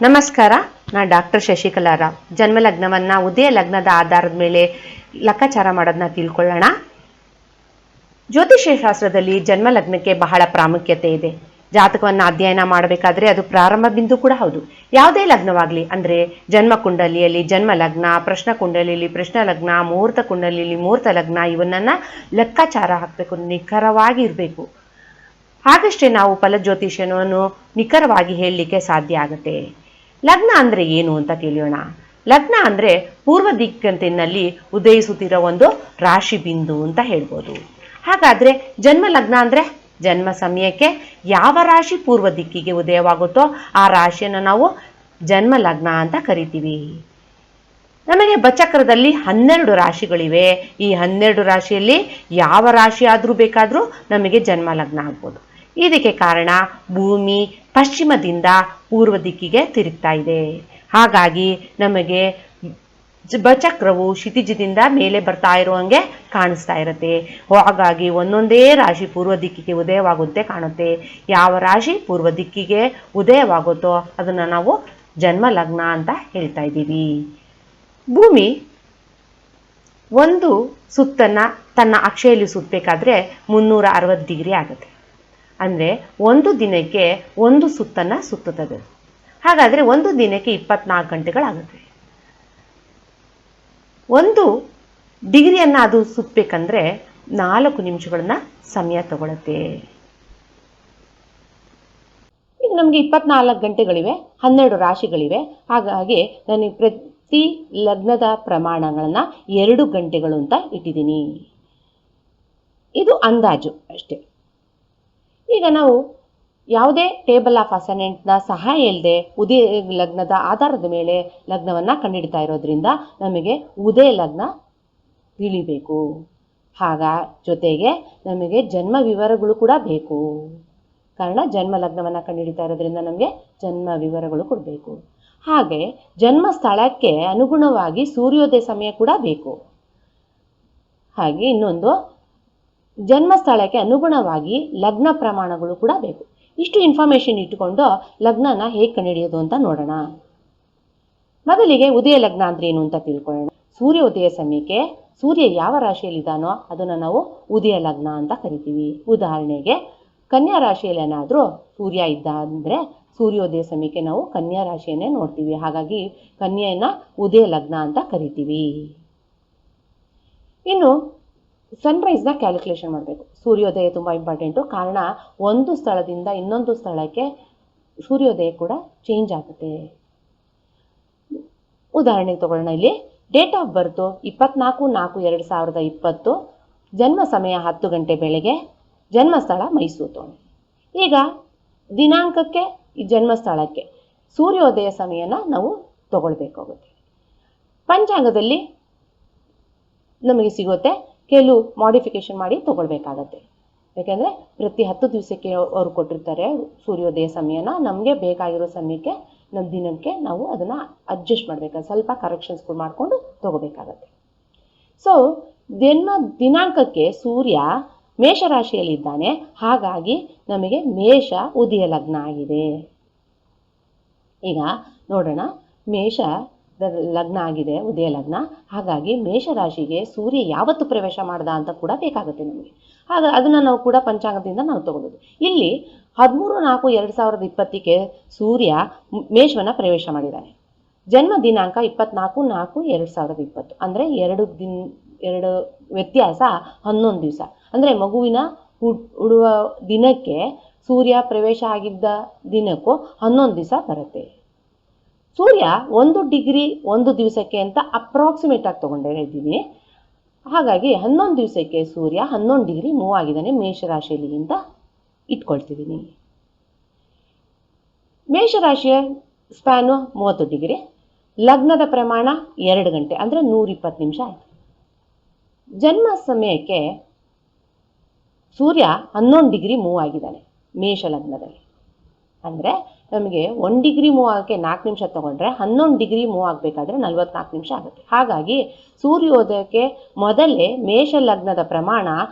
ನಮಸ್ಕಾರ. ನಾನು ಡಾಕ್ಟರ್ ಶಶಿಕಲಾ ರಾವ್. ಜನ್ಮ ಲಗ್ನವನ್ನು ಉದಯ ಲಗ್ನದ ಆಧಾರದ ಮೇಲೆ ಲೆಕ್ಕಾಚಾರ ಮಾಡೋದನ್ನ ತಿಳ್ಕೊಳ್ಳೋಣ. ಜ್ಯೋತಿಷ್ಯ ಶಾಸ್ತ್ರದಲ್ಲಿ ಜನ್ಮ ಲಗ್ನಕ್ಕೆ ಬಹಳ ಪ್ರಾಮುಖ್ಯತೆ ಇದೆ. ಜಾತಕವನ್ನು ಅಧ್ಯಯನ ಮಾಡಬೇಕಾದ್ರೆ ಅದು ಪ್ರಾರಂಭ ಬಿಂದು ಕೂಡ ಹೌದು. ಯಾವುದೇ ಲಗ್ನವಾಗಲಿ, ಅಂದರೆ ಜನ್ಮ ಕುಂಡಲಿಯಲ್ಲಿ ಜನ್ಮ ಲಗ್ನ, ಪ್ರಶ್ನ ಕುಂಡಲಿಯಲ್ಲಿ ಪ್ರಶ್ನ ಲಗ್ನ, ಮುಹೂರ್ತ ಕುಂಡಲಿಯಲ್ಲಿ ಮುಹೂರ್ತ ಲಗ್ನ, ಇವನ್ನನ್ನು ಲೆಕ್ಕಾಚಾರ ಹಾಕಬೇಕು, ನಿಖರವಾಗಿ ಇರಬೇಕು. ಹಾಗಷ್ಟೇ ನಾವು ಫಲಜ್ಯೋತಿಷ್ಯವನ್ನು ನಿಖರವಾಗಿ ಹೇಳಲಿಕ್ಕೆ ಸಾಧ್ಯ ಆಗುತ್ತೆ. ಲಗ್ನ ಅಂದರೆ ಏನು ಅಂತ ತಿಳಿಯೋಣ. ಲಗ್ನ ಅಂದರೆ ಪೂರ್ವ ದಿಕ್ಕಂತಿನಲ್ಲಿ ಉದಯಿಸುತ್ತಿರೋ ಒಂದು ರಾಶಿ ಬಿಂದು ಅಂತ ಹೇಳ್ಬೋದು. ಹಾಗಾದರೆ ಜನ್ಮ ಲಗ್ನ ಅಂದರೆ ಜನ್ಮ ಸಮಯಕ್ಕೆ ಯಾವ ರಾಶಿ ಪೂರ್ವ ದಿಕ್ಕಿಗೆ ಉದಯವಾಗುತ್ತೋ ಆ ರಾಶಿಯನ್ನು ನಾವು ಜನ್ಮ ಲಗ್ನ ಅಂತ ಕರಿತೀವಿ. ನಮಗೆ ಬಚಕ್ರದಲ್ಲಿ 12 ರಾಶಿಗಳಿವೆ. ಈ 12 ರಾಶಿಯಲ್ಲಿ ಯಾವ ರಾಶಿ ಆದರೂ ಬೇಕಾದರೂ ನಮಗೆ ಜನ್ಮ ಲಗ್ನ ಆಗ್ಬೋದು. ಇದಕ್ಕೆ ಕಾರಣ ಭೂಮಿ ಪಶ್ಚಿಮದಿಂದ ಪೂರ್ವ ದಿಕ್ಕಿಗೆ ತಿರುಗ್ತಾ ಇದೆ. ಹಾಗಾಗಿ ನಮಗೆ ಬಚಕ್ರವು ಕ್ಷಿತಿಜದಿಂದ ಮೇಲೆ ಬರ್ತಾ ಇರುವಂಗೆ ಕಾಣಿಸ್ತಾ ಇರುತ್ತೆ. ಹಾಗಾಗಿ ಒಂದೊಂದೇ ರಾಶಿ ಪೂರ್ವ ದಿಕ್ಕಿಗೆ ಉದಯವಾಗುತ್ತೆ ಕಾಣುತ್ತೆ. ಯಾವ ರಾಶಿ ಪೂರ್ವ ದಿಕ್ಕಿಗೆ ಉದಯವಾಗುತ್ತೋ ಅದನ್ನು ನಾವು ಜನ್ಮ ಲಗ್ನ ಅಂತ ಹೇಳ್ತಾ ಇದ್ದೀವಿ. ಭೂಮಿ ಒಂದು ಸುತ್ತನ್ನು ತನ್ನ ಅಕ್ಷೆಯಲ್ಲಿ ಸುತ್ತಬೇಕಾದ್ರೆ 360 ಡಿಗ್ರಿ ಆಗುತ್ತೆ. ಅಂದರೆ ಒಂದು ದಿನಕ್ಕೆ ಒಂದು ಸುತ್ತನ್ನು ಸುತ್ತುತ್ತದೆ. ಹಾಗಾದರೆ ಒಂದು ದಿನಕ್ಕೆ 24 ಗಂಟೆಗಳಾಗುತ್ತೆ. 1 ಡಿಗ್ರಿಯನ್ನು ಅದು ಸುತ್ತಬೇಕಂದ್ರೆ 4 ನಿಮಿಷಗಳನ್ನ ಸಮಯ ತಗೊಳುತ್ತೆ. ಈಗ ನಮಗೆ 24 ಗಂಟೆಗಳಿವೆ, 12 ರಾಶಿಗಳಿವೆ. ಹಾಗಾಗಿ ನಾನು ಪ್ರತಿ ಲಗ್ನದ ಪ್ರಮಾಣಗಳನ್ನು 2 ಗಂಟೆಗಳು ಅಂತ ಇಟ್ಟಿದ್ದೀನಿ. ಇದು ಅಂದಾಜು ಅಷ್ಟೇ. ಈಗ ನಾವು ಯಾವುದೇ ಟೇಬಲ್ ಆಫ್ ಅಸೆಂಡೆಂಟ್ನ ಸಹಾಯ ಇಲ್ಲದೆ ಉದಯ ಲಗ್ನದ ಆಧಾರದ ಮೇಲೆ ಲಗ್ನವನ್ನು ಕಂಡುಹಿಡ್ತಾ ಇರೋದ್ರಿಂದ ನಮಗೆ ಉದಯ ಲಗ್ನ ತಿಳಿಬೇಕು. ಜೊತೆಗೆ ನಮಗೆ ಜನ್ಮ ವಿವರಗಳು ಕೂಡ ಬೇಕು. ಕಾರಣ ಜನ್ಮ ಲಗ್ನವನ್ನು ಕಂಡುಹಿಡ್ತಾ ಇರೋದ್ರಿಂದ ನಮಗೆ ಜನ್ಮ ವಿವರಗಳು ಕೊಡಬೇಕು. ಹಾಗೆ ಜನ್ಮ ಸ್ಥಳಕ್ಕೆ ಅನುಗುಣವಾಗಿ ಸೂರ್ಯೋದಯ ಸಮಯ ಕೂಡ ಬೇಕು. ಹಾಗೆ ಇನ್ನೊಂದು, ಜನ್ಮ ಸ್ಥಳಕ್ಕೆ ಅನುಗುಣವಾಗಿ ಲಗ್ನ ಪ್ರಮಾಣಗಳು ಕೂಡ ಬೇಕು. ಇಷ್ಟು ಇನ್ಫಾರ್ಮೇಷನ್ ಇಟ್ಟುಕೊಂಡು ಲಗ್ನನ ಹೇಗೆ ಕಂಡುಹಿಡಿಯೋದು ಅಂತ ನೋಡೋಣ. ಮೊದಲಿಗೆ ಉದಯ ಲಗ್ನ ಅಂದ್ರೆ ಏನು ಅಂತ ತಿಳ್ಕೊಳ್ಳೋಣ. ಸೂರ್ಯೋದಯ ಸಮಯಕ್ಕೆ ಸೂರ್ಯ ಯಾವ ರಾಶಿಯಲ್ಲಿದ್ದಾನೋ ಅದನ್ನು ನಾವು ಉದಯ ಲಗ್ನ ಅಂತ ಕರಿತೀವಿ. ಉದಾಹರಣೆಗೆ ಕನ್ಯಾ ರಾಶಿಯಲ್ಲಿ ಏನಾದರೂ ಸೂರ್ಯ ಇದ್ದ ಅಂದರೆ ಸೂರ್ಯೋದಯ ಸಮಯಕ್ಕೆ ನಾವು ಕನ್ಯಾ ರಾಶಿಯನ್ನೇ ನೋಡ್ತೀವಿ. ಹಾಗಾಗಿ ಕನ್ಯೆಯನ್ನು ಉದಯ ಲಗ್ನ ಅಂತ ಕರಿತೀವಿ. ಇನ್ನು ಸನ್ರೈಸ್ನ ಕ್ಯಾಲ್ಕುಲೇಷನ್ ಮಾಡಬೇಕು. ಸೂರ್ಯೋದಯ ತುಂಬ ಇಂಪಾರ್ಟೆಂಟು. ಕಾರಣ ಒಂದು ಸ್ಥಳದಿಂದ ಇನ್ನೊಂದು ಸ್ಥಳಕ್ಕೆ ಸೂರ್ಯೋದಯ ಕೂಡ ಚೇಂಜ್ ಆಗುತ್ತೆ. ಉದಾಹರಣೆಗೆ ತಗೊಳ್ಳೋಣ. ಇಲ್ಲಿ ಡೇಟ್ ಆಫ್ ಬರ್ತು 24/4/2020, ಜನ್ಮ ಸಮಯ 10 ಗಂಟೆ ಬೆಳಗ್ಗೆ, ಜನ್ಮಸ್ಥಳ ಮೈಸೂರು. ಈಗ ದಿನಾಂಕಕ್ಕೆ ಈ ಜನ್ಮಸ್ಥಳಕ್ಕೆ ಸೂರ್ಯೋದಯ ಸಮಯನ ನಾವು ತಗೊಳ್ಬೇಕಾಗುತ್ತೆ. ಪಂಚಾಂಗದಲ್ಲಿ ನಮಗೆ ಸಿಗುತ್ತೆ, ಕೆಲವು ಮಾಡಿಫಿಕೇಶನ್ ಮಾಡಿ ತೊಗೊಳ್ಬೇಕಾಗತ್ತೆ. ಯಾಕೆಂದರೆ ಪ್ರತಿ 10 ದಿವಸಕ್ಕೆ ಅವರು ಕೊಟ್ಟಿರ್ತಾರೆ ಸೂರ್ಯೋದಯ ಸಮಯನ. ನಮಗೆ ಬೇಕಾಗಿರೋ ಸಮಯಕ್ಕೆ ನಮ್ಮ ದಿನಕ್ಕೆ ನಾವು ಅದನ್ನು ಅಡ್ಜಸ್ಟ್ ಮಾಡಬೇಕಾಗುತ್ತೆ, ಸ್ವಲ್ಪ ಕರೆಕ್ಷನ್ಸ್ಗಳು ಮಾಡಿಕೊಂಡು ತೊಗೋಬೇಕಾಗತ್ತೆ. ಸೊ ದಿನಾಂಕಕ್ಕೆ ಸೂರ್ಯ ಮೇಷರಾಶಿಯಲ್ಲಿದ್ದಾನೆ. ಹಾಗಾಗಿ ನಮಗೆ ಮೇಷ ಉದಯ ಲಗ್ನ ಆಗಿದೆ. ಈಗ ನೋಡೋಣ, ಮೇಷ ಲಗ್ನ ಆಗಿದೆ, ಉದಯ ಲಗ್ನ. ಹಾಗಾಗಿ ಮೇಷರಾಶಿಗೆ ಸೂರ್ಯ ಯಾವತ್ತು ಪ್ರವೇಶ ಮಾಡ್ದ ಅಂತ ಕೂಡ ಬೇಕಾಗುತ್ತೆ ನಮಗೆ. ಅದನ್ನು ನಾವು ಕೂಡ ಪಂಚಾಂಗದಿಂದ ನಾವು ತಗೊಳ್ಳೋದು. ಇಲ್ಲಿ 13/4/2020ಕ್ಕೆ ಸೂರ್ಯ ಮೇಷವನ್ನು ಪ್ರವೇಶ ಮಾಡಿದ್ದಾನೆ. ಜನ್ಮ ದಿನಾಂಕ 24/4/2020. ಅಂದರೆ 2 ವ್ಯತ್ಯಾಸ 11 ದಿವಸ. ಅಂದರೆ ಮಗುವಿನ ಹುಡುವ ದಿನಕ್ಕೆ ಸೂರ್ಯ ಪ್ರವೇಶ ಆಗಿದ್ದ ದಿನಕ್ಕೂ 11 ದಿವಸ ಬರುತ್ತೆ. ಸೂರ್ಯ 1 ಡಿಗ್ರಿ 1 ದಿವಸಕ್ಕೆ ಅಂತ ಅಪ್ರಾಕ್ಸಿಮೇಟ್ ಆಗಿ ತೊಗೊಂಡಿದ್ದೀನಿ. ಹಾಗಾಗಿ 11 ದಿವಸಕ್ಕೆ ಸೂರ್ಯ 11 ಡಿಗ್ರಿ ಮೂವ್ ಆಗಿದ್ದಾನೆ ಮೇಷರಾಶಿಯಲ್ಲಿ ಅಂತ ಇಟ್ಕೊಳ್ತಿದ್ದೀನಿ. ಮೇಷರಾಶಿಯ ಸ್ಪ್ಯಾನು 30 ಡಿಗ್ರಿ, ಲಗ್ನದ ಪ್ರಮಾಣ 2 ಗಂಟೆ ಅಂದರೆ 120 ನಿಮಿಷ ಆಯಿತು. ಜನ್ಮ ಸಮಯಕ್ಕೆ ಸೂರ್ಯ 11 ಡಿಗ್ರಿ ಮೂವ್ ಆಗಿದ್ದಾನೆ ಮೇಷ ಲಗ್ನದಲ್ಲಿ. ಅಂದರೆ ನಮಗೆ 1 ಡಿಗ್ರಿ ಮೂವ್ ಆಗೋಕ್ಕೆ 4 ನಿಮಿಷ ತೊಗೊಂಡ್ರೆ 11 ಡಿಗ್ರಿ ಮೂವ್ ಆಗಬೇಕಾದ್ರೆ 44 ನಿಮಿಷ ಆಗುತ್ತೆ. ಹಾಗಾಗಿ ಸೂರ್ಯೋದಯಕ್ಕೆ ಮೊದಲೇ ಮೇಷ ಲಗ್ನದ ಪ್ರಮಾಣ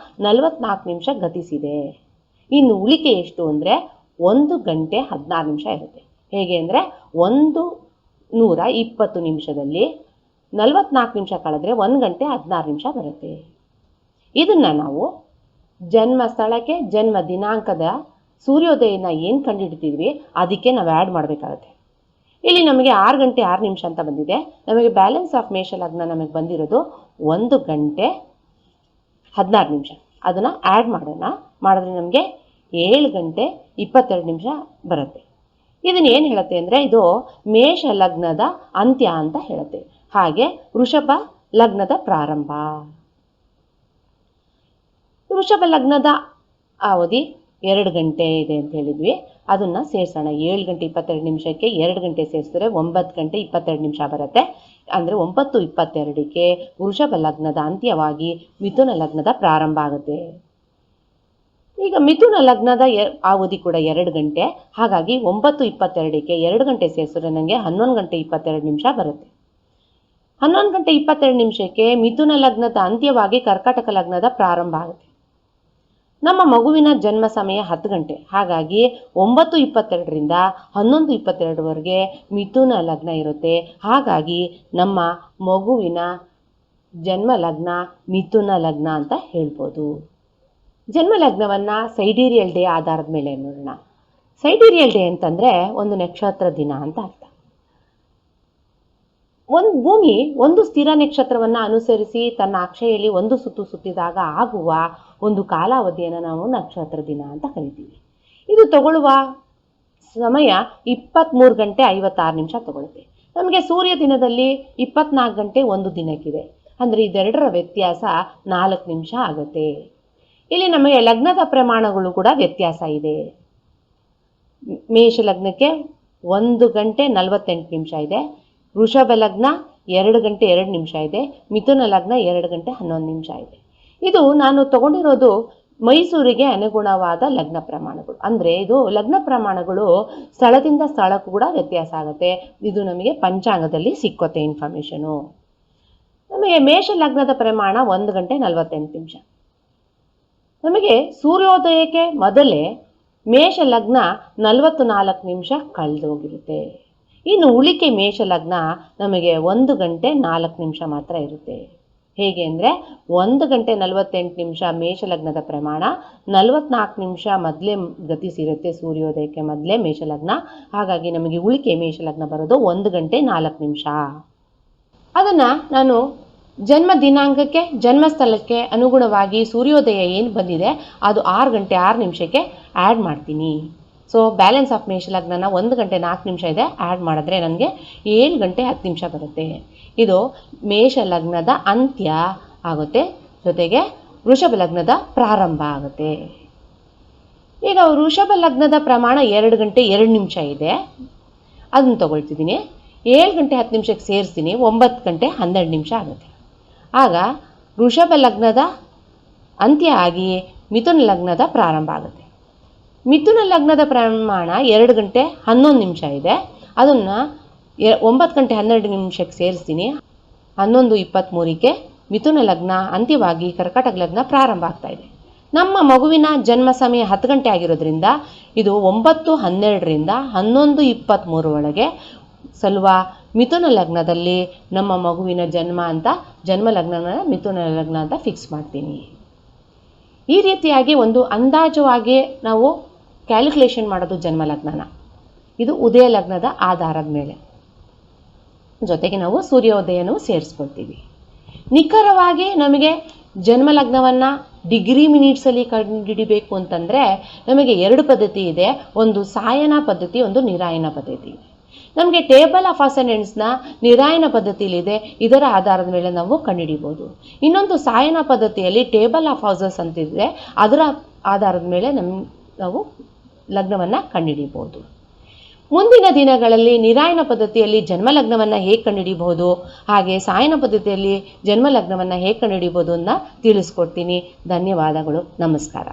44 ನಿಮಿಷ ಗತಿಸಿದೆ. ಇನ್ನು ಉಳಿಕೆ ಎಷ್ಟು ಅಂದರೆ 1 ಗಂಟೆ 16 ನಿಮಿಷ ಇರುತ್ತೆ. ಹೇಗೆ ಅಂದರೆ 120 ನಿಮಿಷದಲ್ಲಿ 44 ನಿಮಿಷ ಕಳೆದ್ರೆ 1 ಗಂಟೆ 16 ನಿಮಿಷ ಬರುತ್ತೆ. ಇದನ್ನು ನಾವು ಜನ್ಮ ಸ್ಥಳಕ್ಕೆ ಜನ್ಮ ದಿನಾಂಕದ ಸೂರ್ಯೋದಯನ ಏನು ಕಂಡುಹಿಡಿತಿದ್ವಿ ಅದಕ್ಕೆ ನಾವು ಆ್ಯಡ್ ಮಾಡಬೇಕಾಗುತ್ತೆ. ಇಲ್ಲಿ ನಮಗೆ 6 ಗಂಟೆ 6 ನಿಮಿಷ ಅಂತ ಬಂದಿದೆ. ನಮಗೆ ಬ್ಯಾಲೆನ್ಸ್ ಆಫ್ ಮೇಷ ಲಗ್ನ ನಮಗೆ ಬಂದಿರೋದು 1 ಗಂಟೆ 16 ನಿಮಿಷ. ಅದನ್ನು ಆ್ಯಡ್ ಮಾಡಿದ್ರೆ ನಮಗೆ 7 ಗಂಟೆ 22 ನಿಮಿಷ ಬರುತ್ತೆ. ಇದನ್ನು ಏನು ಹೇಳುತ್ತೆ ಅಂದರೆ ಇದು ಮೇಷ ಲಗ್ನದ ಅಂತ್ಯ ಅಂತ ಹೇಳುತ್ತೆ. ಹಾಗೆ ವೃಷಭ ಲಗ್ನದ ಪ್ರಾರಂಭ. ವೃಷಭ ಲಗ್ನದ ಅವಧಿ 2 ಗಂಟೆ ಇದೆ ಅಂತ ಹೇಳಿದ್ವಿ. ಅದನ್ನು ಸೇರಿಸೋಣ. 7 ಗಂಟೆ 22 ನಿಮಿಷಕ್ಕೆ 2 ಗಂಟೆ ಸೇರಿಸಿದ್ರೆ 9 ಗಂಟೆ 22 ನಿಮಿಷ ಬರುತ್ತೆ. ಅಂದರೆ 9:22ಕ್ಕೆ ವೃಷಭ ಲಗ್ನದ ಅಂತ್ಯವಾಗಿ ಮಿಥುನ ಲಗ್ನದ ಪ್ರಾರಂಭ ಆಗುತ್ತೆ. ಈಗ ಮಿಥುನ ಲಗ್ನದ ಅವಧಿ ಕೂಡ 2 ಗಂಟೆ. ಹಾಗಾಗಿ 9:22ಕ್ಕೆ 2 ಗಂಟೆ ಸೇರಿಸಿದ್ರೆ ನನಗೆ 11 ಗಂಟೆ 22 ನಿಮಿಷ ಬರುತ್ತೆ. 11 ಗಂಟೆ 22 ನಿಮಿಷಕ್ಕೆ ಮಿಥುನ ಲಗ್ನದ ಅಂತ್ಯವಾಗಿ ಕರ್ಕಾಟಕ ಲಗ್ನದ ಪ್ರಾರಂಭ ಆಗುತ್ತೆ. ನಮ್ಮ ಮಗುವಿನ ಜನ್ಮ ಸಮಯ 10 ಗಂಟೆ. ಹಾಗಾಗಿ 9:22ರಿಂದ 11:22ವರೆಗೆ ಮಿಥುನ ಲಗ್ನ ಇರುತ್ತೆ. ಹಾಗಾಗಿ ನಮ್ಮ ಮಗುವಿನ ಜನ್ಮ ಲಗ್ನ ಮಿಥುನ ಲಗ್ನ ಅಂತ ಹೇಳ್ಬೋದು. ಜನ್ಮ ಲಗ್ನವನ್ನು ಸೈಡೀರಿಯಲ್ ಡೇ ಆಧಾರದ ಮೇಲೆ ನೋಡೋಣ. ಸೈಡೀರಿಯಲ್ ಡೇ ಅಂತಂದರೆ ಒಂದು ನಕ್ಷತ್ರ ದಿನ ಅಂತ ಅರ್ಥ. ಭೂಮಿ ಒಂದು ಸ್ಥಿರ ನಕ್ಷತ್ರವನ್ನು ಅನುಸರಿಸಿ ತನ್ನ ಅಕ್ಷೆಯಲ್ಲಿ ಒಂದು ಸುತ್ತು ಸುತ್ತಿದಾಗ ಆಗುವ ಒಂದು ಕಾಲಾವಧಿಯನ್ನು ನಾವು ನಕ್ಷತ್ರ ದಿನ ಅಂತ ಕರಿತೀವಿ. ಇದು ತಗೊಳ್ಳುವ ಸಮಯ 23 ಗಂಟೆ 56 ನಿಮಿಷ ತಗೊಳುತ್ತೆ. ನಮಗೆ ಸೂರ್ಯ ದಿನದಲ್ಲಿ 24 ಗಂಟೆ ಒಂದು ದಿನಕ್ಕಿದೆ. ಅಂದರೆ ಇದೆರಡರ ವ್ಯತ್ಯಾಸ 4 ನಿಮಿಷ ಆಗುತ್ತೆ. ಇಲ್ಲಿ ನಮಗೆ ಲಗ್ನದ ಪ್ರಮಾಣಗಳು ಕೂಡ ವ್ಯತ್ಯಾಸ ಇದೆ. ಮೇಷ ಲಗ್ನಕ್ಕೆ 1 ಗಂಟೆ 48 ನಿಮಿಷ ಇದೆ. ವೃಷಭ ಲಗ್ನ 2 ಗಂಟೆ 2 ನಿಮಿಷ ಇದೆ. ಮಿಥುನ ಲಗ್ನ 2 ಗಂಟೆ 11 ನಿಮಿಷ ಇದೆ. ಇದು ನಾನು ತಗೊಂಡಿರೋದು ಮೈಸೂರಿಗೆ ಅನುಗುಣವಾದ ಲಗ್ನ ಪ್ರಮಾಣಗಳು. ಅಂದರೆ ಇದು ಲಗ್ನ ಪ್ರಮಾಣಗಳು ಸ್ಥಳದಿಂದ ಸ್ಥಳಕ್ಕೂ ಕೂಡ ವ್ಯತ್ಯಾಸ ಆಗುತ್ತೆ. ಇದು ನಮಗೆ ಪಂಚಾಂಗದಲ್ಲಿ ಸಿಕ್ಕುತ್ತೆ ಇನ್ಫಾರ್ಮೇಷನು. ನಮಗೆ ಮೇಷ ಲಗ್ನದ ಪ್ರಮಾಣ 1 ಗಂಟೆ 48 ನಿಮಿಷ. ನಮಗೆ ಸೂರ್ಯೋದಯಕ್ಕೆ ಮೊದಲೇ ಮೇಷ ಲಗ್ನ 44 ನಿಮಿಷ ಕಳೆದೋಗಿರುತ್ತೆ. ಇನ್ನು ಉಳಿಕೆ ಮೇಷ ಲಗ್ನ ನಮಗೆ 1 ಗಂಟೆ 4 ನಿಮಿಷ ಮಾತ್ರ ಇರುತ್ತೆ. ಹೇಗೆ ಅಂದರೆ 1 ಗಂಟೆ 48 ನಿಮಿಷ ಮೇಷ ಲಗ್ನದ ಪ್ರಮಾಣ, 44 ನಿಮಿಷ ಮೊದಲೇ ಗತಿಸಿರುತ್ತೆ ಸೂರ್ಯೋದಯಕ್ಕೆ ಮೊದಲೇ ಮೇಷ ಲಗ್ನ. ಹಾಗಾಗಿ ನಮಗೆ ಉಳಿಕೆ ಮೇಷ ಲಗ್ನ ಬರೋದು 1 ಗಂಟೆ 4 ನಿಮಿಷ. ಅದನ್ನು ನಾನು ಜನ್ಮ ದಿನಾಂಕಕ್ಕೆ ಜನ್ಮಸ್ಥಳಕ್ಕೆ ಅನುಗುಣವಾಗಿ ಸೂರ್ಯೋದಯ ಏನು ಬಂದಿದೆ ಅದು 6 ಗಂಟೆ 6 ನಿಮಿಷಕ್ಕೆ ಆ್ಯಡ್ ಮಾಡ್ತೀನಿ. ಸೊ ಬ್ಯಾಲೆನ್ಸ್ ಆಫ್ ಮೇಷ ಲಗ್ನನ 1 ಗಂಟೆ 4 ನಿಮಿಷ ಇದೆ, ಆ್ಯಡ್ ಮಾಡಿದ್ರೆ ನನಗೆ 7 ಗಂಟೆ 10 ನಿಮಿಷ ಬರುತ್ತೆ. ಇದು ಮೇಷ ಲಗ್ನದ ಅಂತ್ಯ ಆಗುತ್ತೆ, ಜೊತೆಗೆ ವೃಷಭ ಲಗ್ನದ ಪ್ರಾರಂಭ ಆಗುತ್ತೆ. ಈಗ ವೃಷಭ ಲಗ್ನದ ಪ್ರಮಾಣ 2 ಗಂಟೆ 2 ನಿಮಿಷ ಇದೆ, ಅದನ್ನು ತಗೊಳ್ತಿದ್ದೀನಿ. 7 ಗಂಟೆ 10 ನಿಮಿಷಕ್ಕೆ ಸೇರಿಸ್ತೀನಿ, 9 ಗಂಟೆ 12 ನಿಮಿಷ ಆಗುತ್ತೆ. ಆಗ ವೃಷಭ ಲಗ್ನದ ಅಂತ್ಯ ಆಗಿ ಮಿಥುನ ಲಗ್ನದ ಪ್ರಾರಂಭ ಆಗುತ್ತೆ. ಮಿಥುನ ಲಗ್ನದ ಪ್ರಮಾಣ 2 ಗಂಟೆ 11 ನಿಮಿಷ ಇದೆ, ಅದನ್ನು 9 ಗಂಟೆ 12 ನಿಮಿಷಕ್ಕೆ ಸೇರಿಸ್ತೀನಿ. 11:23ಕ್ಕೆ ಮಿಥುನ ಲಗ್ನ ಅಂತ್ಯವಾಗಿ ಕರ್ಕಾಟಕ ಲಗ್ನ ಪ್ರಾರಂಭ ಆಗ್ತಾ ಇದೆ. ನಮ್ಮ ಮಗುವಿನ ಜನ್ಮ ಸಮಯ 10 ಗಂಟೆ ಆಗಿರೋದ್ರಿಂದ ಇದು 9:12ರಿಂದ 11:23 ಒಳಗೆ ಸಲ್ವ ಮಿಥುನ ಲಗ್ನದಲ್ಲಿ ನಮ್ಮ ಮಗುವಿನ ಜನ್ಮ ಅಂತ ಜನ್ಮ ಲಗ್ನನ ಮಿಥುನ ಲಗ್ನ ಅಂತ ಫಿಕ್ಸ್ ಮಾಡ್ತೀನಿ. ಈ ರೀತಿಯಾಗಿ ಒಂದು ಅಂದಾಜುವಾಗಿ ನಾವು ಕ್ಯಾಲ್ಕುಲೇಷನ್ ಮಾಡೋದು ಜನ್ಮ ಲಗ್ನನ. ಇದು ಉದಯ ಲಗ್ನದ ಆಧಾರದ ಮೇಲೆ, ಜೊತೆಗೆ ನಾವು ಸೂರ್ಯೋದಯನೂ ಸೇರಿಸ್ಕೊಳ್ತೀವಿ. ನಿಖರವಾಗಿ ನಮಗೆ ಜನ್ಮ ಲಗ್ನವನ್ನು ಡಿಗ್ರಿ ಮಿನಿಟ್ಸಲ್ಲಿ ಕಂಡುಹಿಡಿಬೇಕು ಅಂತಂದರೆ ನಮಗೆ 2 ಪದ್ಧತಿ ಇದೆ. ಒಂದು ಸಾಯನ ಪದ್ಧತಿ, ಒಂದು ನಿರಾಯನ ಪದ್ಧತಿ ಇದೆ. ನಮಗೆ ಟೇಬಲ್ ಆಫ್ ಅಸೆಂಡೆನ್ಸ್ನ ನಿರಾಯನ ಪದ್ಧತಿಯಲ್ಲಿದೆ, ಇದರ ಆಧಾರದ ಮೇಲೆ ನಾವು ಕಂಡುಹಿಡಿಬೋದು. ಇನ್ನೊಂದು ಸಾಯನ ಪದ್ಧತಿಯಲ್ಲಿ ಟೇಬಲ್ ಆಫ್ ಹೌಸಸ್ ಅಂತಿದೆ, ಅದರ ಆಧಾರದ ಮೇಲೆ ನಾವು ಲಗ್ನವನ್ನು ಕಂಡುಹಿಡಿಬೋದು. ಮುಂದಿನ ದಿನಗಳಲ್ಲಿ ನಿರಾಯನ ಪದ್ಧತಿಯಲ್ಲಿ ಜನ್ಮ ಲಗ್ನವನ್ನು ಹೇಗೆ ಕಂಡುಹಿಡಿಬಹುದು, ಹಾಗೆ ಸಾಯನ ಪದ್ಧತಿಯಲ್ಲಿ ಜನ್ಮ ಲಗ್ನವನ್ನು ಹೇಗೆ ಕಂಡುಹಿಡಿಬೋದು ಅಂತ ತಿಳಿಸ್ಕೊಡ್ತೀನಿ. ಧನ್ಯವಾದಗಳು. ನಮಸ್ಕಾರ.